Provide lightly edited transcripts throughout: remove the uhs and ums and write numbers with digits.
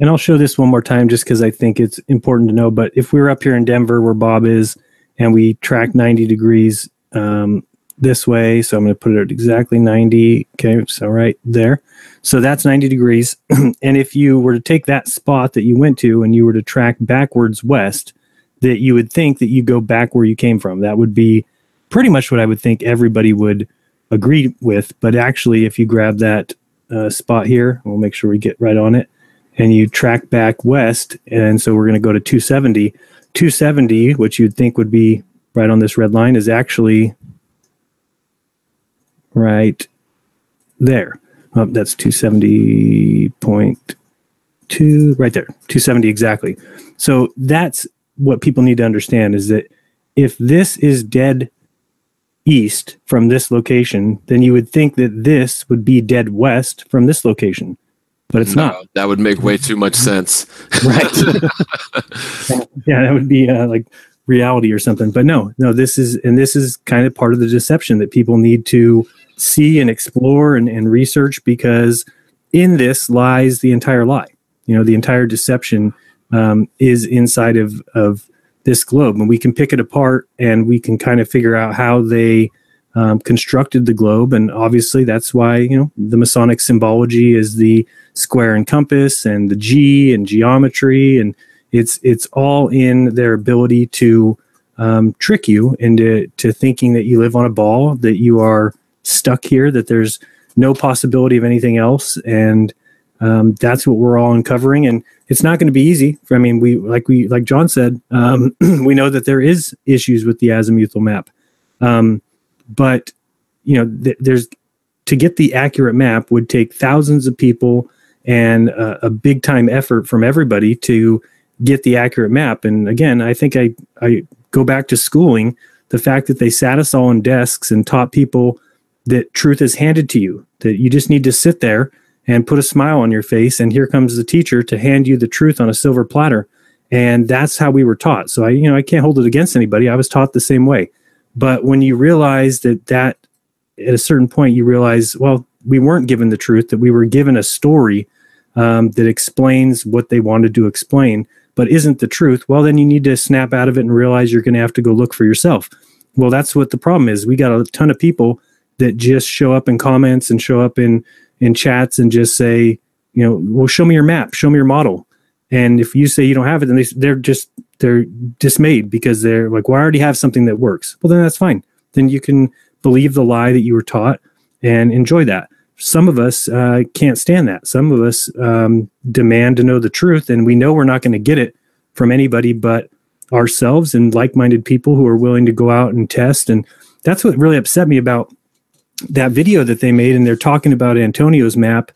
And I'll show this one more time just because I think it's important to know. But if we were up here in Denver where Bob is, and we track 90 degrees this way, so I'm going to put it at exactly 90. Okay, so right there. So that's 90 degrees. And if you were to take that spot that you went to and you were to track backwards west, that you would think that you go back where you came from. That would be pretty much what I would think everybody would agree with. But actually, if you grab that spot here, we'll make sure we get right on it, and you track back west, and so we're going to go to 270. 270, which you'd think would be right on this red line, is actually right there. Oh, that's 270.2, right there, 270 exactly. So that's what people need to understand, is that if this is dead east from this location, then you would think that this would be dead west from this location. But it's not. That would make way too much sense. Right. Yeah, that would be like reality or something. But no, this is kind of part of the deception that people need to see and explore and research, because in this lies the entire lie. The entire deception is inside of this globe, and we can pick it apart and we can kind of figure out how they constructed the globe. And obviously that's why, the Masonic symbology is the square and compass and the G and geometry. And it's all in their ability to trick you into thinking that you live on a ball, that you are stuck here, that there's no possibility of anything else. And that's what we're all uncovering. And it's not going to be easy. I mean, like John said, we know that there is issues with the azimuthal map. But there's, to get the accurate map would take thousands of people and a big time effort from everybody to get the accurate map. And again, I think I go back to schooling, the fact that they sat us all on desks and taught people that truth is handed to you, that you just need to sit there and put a smile on your face, and here comes the teacher to hand you the truth on a silver platter. And that's how we were taught. So I can't hold it against anybody. I was taught the same way. But when you realize that at a certain point, you realize, well, we weren't given the truth, that we were given a story that explains what they wanted to explain, but isn't the truth. Well, then you need to snap out of it and realize you're going to have to go look for yourself. Well, that's what the problem is. We got a ton of people that just show up in comments and show up in chats and just say, well, show me your map, show me your model. And if you say you don't have it, then they're dismayed, because they're like, well, I already have something that works. Well, then that's fine. Then you can believe the lie that you were taught and enjoy that. Some of us can't stand that. Some of us demand to know the truth, and we know we're not going to get it from anybody but ourselves and like-minded people who are willing to go out and test. And that's what really upset me about that video that they made. And they're talking about Antonio's map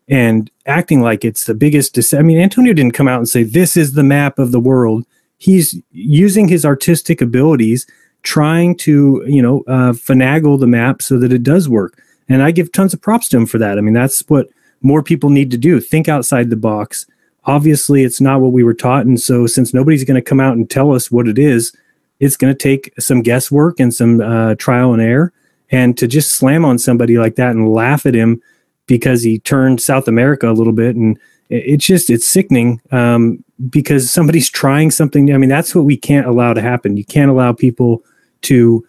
and acting like it's the biggest. I mean, Antonio didn't come out and say, this is the map of the world. He's using his artistic abilities, trying to, finagle the map so that it does work. And I give tons of props to him for that. I mean, that's what more people need to do. Think outside the box. Obviously, it's not what we were taught. And so since nobody's going to come out and tell us what it is, it's going to take some guesswork and some trial and error. And to just slam on somebody like that and laugh at him because he turned South America a little bit, and it's sickening, because somebody's trying something. I mean, that's what we can't allow to happen. You can't allow people to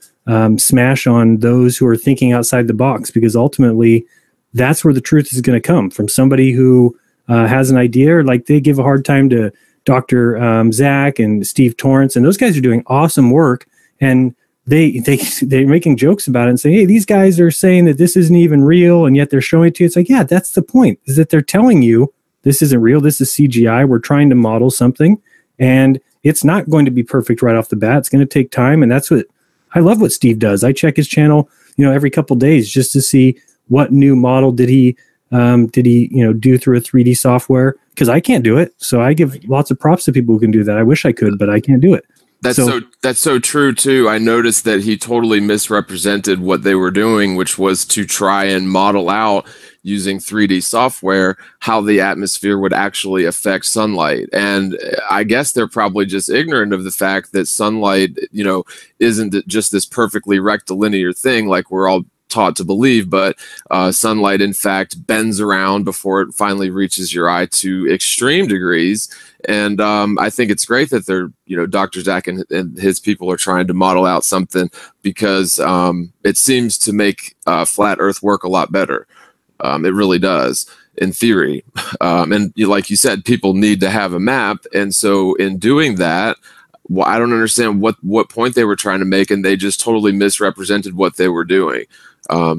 smash on those who are thinking outside the box, because ultimately that's where the truth is going to come from. Somebody who has an idea, or like they give a hard time to Dr. Zach and Steve Torrance, and those guys are doing awesome work, and they're making jokes about it and say, hey, these guys are saying that this isn't even real, and yet they're showing it to you. It's like, yeah, that's the point, is that they're telling you this isn't real. This is CGI. We're trying to model something, and it's not going to be perfect right off the bat. It's going to take time. And that's what I love what Steve does. I check his channel, every couple of days just to see what new model did he do through a 3D software, because I can't do it. So I give lots of props to people who can do that. I wish I could, but I can't do it. That's so true too. I noticed that he totally misrepresented what they were doing, which was to try and model out using 3D software how the atmosphere would actually affect sunlight. And I guess they're probably just ignorant of the fact that sunlight, isn't just this perfectly rectilinear thing like we're all taught to believe, but sunlight in fact bends around before it finally reaches your eye to extreme degrees. And I think it's great that they're, Dr. Zach and his people are trying to model out something, because it seems to make flat Earth work a lot better. It really does, in theory. And like you said, people need to have a map. And so in doing that, well, I don't understand what point they were trying to make, and they just totally misrepresented what they were doing.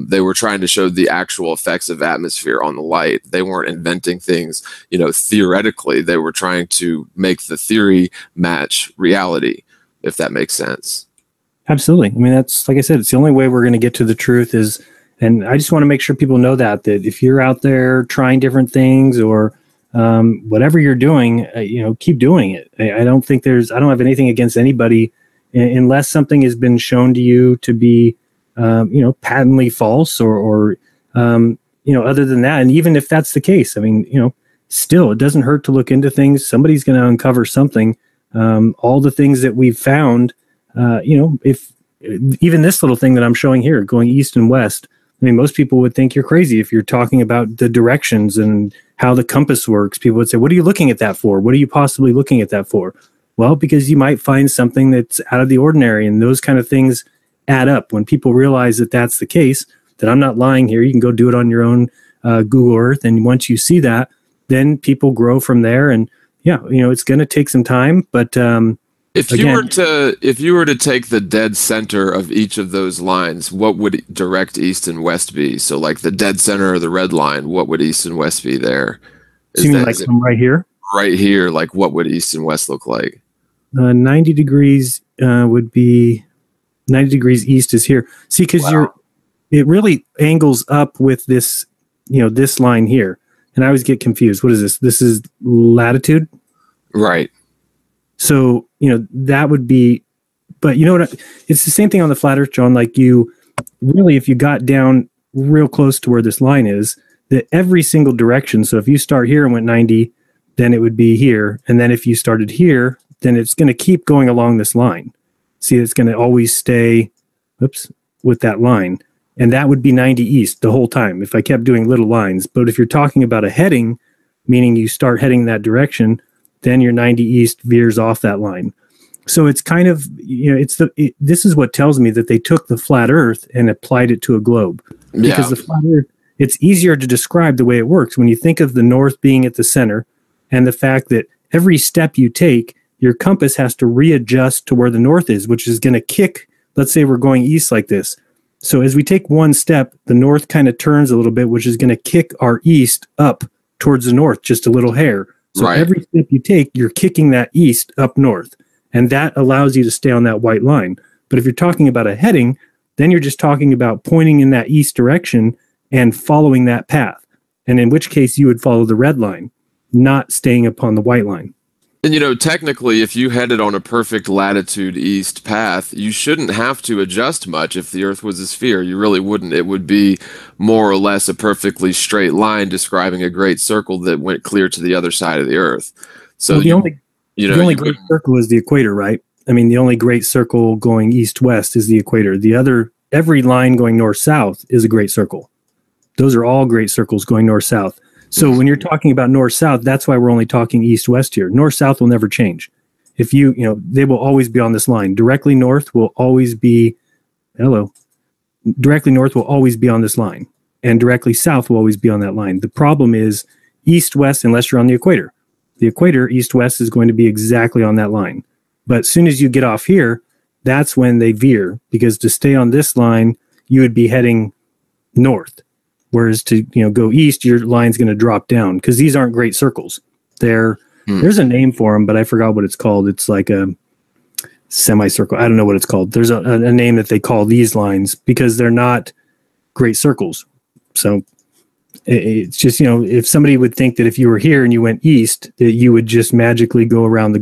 They were trying to show the actual effects of atmosphere on the light. They weren't inventing things, theoretically. They were trying to make the theory match reality, if that makes sense. Absolutely. I mean, that's, like I said, it's the only way we're going to get to the truth is, and I just want to make sure people know that if you're out there trying different things or whatever you're doing, keep doing it. I don't have anything against anybody unless something has been shown to you to be, patently false or other than that. And even if that's the case, I mean, still, it doesn't hurt to look into things. Somebody's going to uncover something. All the things that we've found, if even this little thing that I'm showing here, going east and west, I mean, most people would think you're crazy if you're talking about the directions and how the compass works. People would say, what are you looking at that for? What are you possibly looking at that for? Well, because you might find something that's out of the ordinary, and those kind of things add up. When people realize that that's the case, that I'm not lying here, you can go do it on your own Google Earth. And once you see that, then people grow from there. And yeah, it's going to take some time, but if you were to take the dead center of each of those lines, what would direct east and west be? So like the dead center of the red line, what would east and west be there? So you mean like from right here? Right here, like what would east and west look like? 90 degrees would be 90 degrees east is here. See, because it really angles up with this, this line here. And I always get confused. What is this? This is latitude? Right. So, that would be, but it's the same thing on the flat Earth, John. Like if you got down real close to where this line is, that every single direction. So if you start here and went 90, then it would be here. And then if you started here, then it's going to keep going along this line. See, it's going to always stay, with that line. And that would be 90 east the whole time if I kept doing little lines. But if you're talking about a heading, meaning you start heading that direction, then your 90 east veers off that line. So it's kind of, this is what tells me that they took the flat Earth and applied it to a globe. Because the flat Earth, it's easier to describe the way it works when you think of the north being at the center, and the fact that every step you take, your compass has to readjust to where the north is, which is going to kick. Let's say we're going east like this. So as we take one step, the north kind of turns a little bit, which is going to kick our east up towards the north, just a little hair. So every step you take, you're kicking that east up north. And that allows you to stay on that white line. But if you're talking about a heading, then you're just talking about pointing in that east direction and following that path. And in which case you would follow the red line, not staying upon the white line. And technically, if you headed on a perfect latitude east path, you shouldn't have to adjust much if the Earth was a sphere. You really wouldn't. It would be more or less a perfectly straight line describing a great circle that went clear to the other side of the Earth. So well, the only great circle is the equator, right? I mean, the only great circle going east-west is the equator. Every line going north-south is a great circle. Those are all great circles going north-south. So when you're talking about north-south, that's why we're only talking east-west here. North-south will never change. If they will always be on this line. Directly north will always be, directly north will always be on this line. And directly south will always be on that line. The problem is east-west, unless you're on the equator. The equator, east-west, is going to be exactly on that line. But as soon as you get off here, that's when they veer. Because to stay on this line, you would be heading north. Whereas to go east, your line's going to drop down because these aren't great circles. There's a name for them, but I forgot what it's called. It's like a semicircle. I don't know what it's called. There's a name that they call these lines because they're not great circles. So it's just if somebody would think that if you were here and you went east, that you would just magically go around the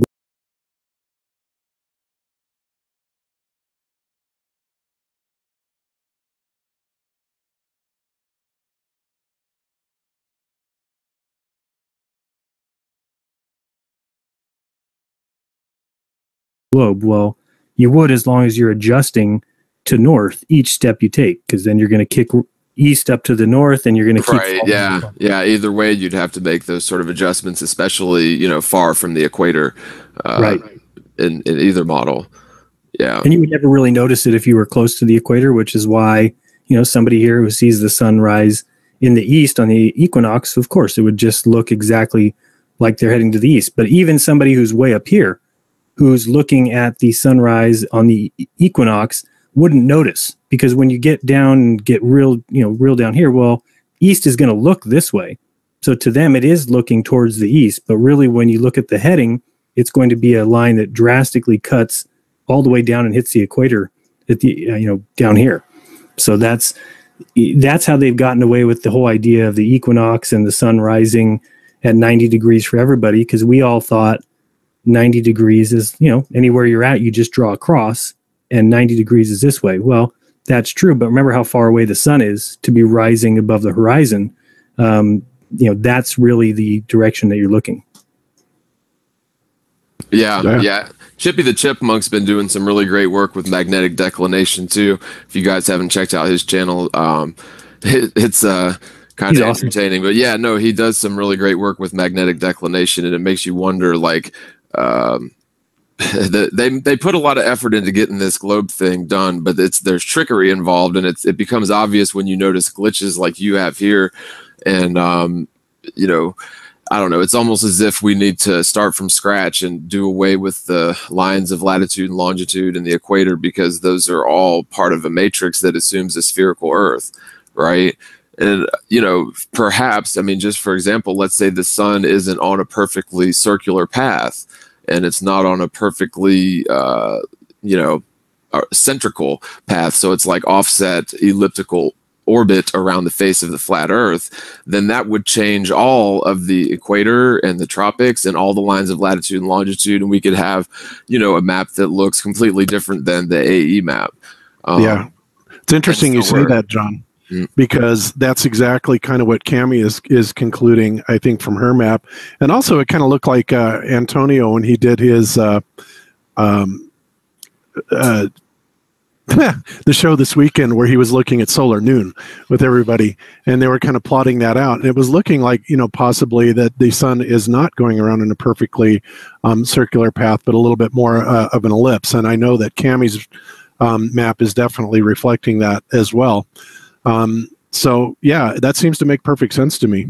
globe. Well, you would as long as you're adjusting to north each step you take, because then you're going to kick east up to the north, and you're going to keep right. Yeah. Either way, you'd have to make those sort of adjustments, especially far from the equator, right, in either model. Yeah, and you would never really notice it if you were close to the equator, which is why somebody here who sees the sunrise in the east on the equinox, of course, it would just look exactly like they're heading to the east. But even somebody who's way up here, who's looking at the sunrise on the equinox, wouldn't notice, because when you get down and get real down here, well, east is going to look this way. So to them, it is looking towards the east. But really, when you look at the heading, it's going to be a line that drastically cuts all the way down and hits the equator at the down here. So that's how they've gotten away with the whole idea of the equinox and the sun rising at 90 degrees for everybody, because we all thought 90 degrees is, anywhere you're at, you just draw a cross, and 90 degrees is this way. Well, that's true, but remember how far away the sun is to be rising above the horizon. That's really the direction that you're looking. Yeah. Chippy the Chipmunk's been doing some really great work with magnetic declination too. If you guys haven't checked out his channel, it's kind of entertaining. But yeah, no, he does some really great work with magnetic declination, and it makes you wonder, like, they put a lot of effort into getting this globe thing done, but there's trickery involved, and it becomes obvious when you notice glitches like you have here. And I don't know, it's almost as if we need to start from scratch and do away with the lines of latitude and longitude and the equator, because those are all part of a matrix that assumes a spherical Earth, right? And, perhaps, just for example, let's say the sun isn't on a perfectly circular path, and it's not on a perfectly, centrical path. So it's like offset elliptical orbit around the face of the flat Earth. Then that would change all of the equator and the tropics and all the lines of latitude and longitude. And we could have, a map that looks completely different than the AE map. Yeah. It's interesting you say that, John, because that's exactly kind of what Cami is concluding, I think, from her map. And also it kind of looked like Antonio when he did his the show this weekend, where he was looking at solar noon with everybody, and they were kind of plotting that out. And it was looking like, possibly that the sun is not going around in a perfectly circular path, but a little bit more of an ellipse. And I know that Cami's map is definitely reflecting that as well. So yeah, that seems to make perfect sense to me.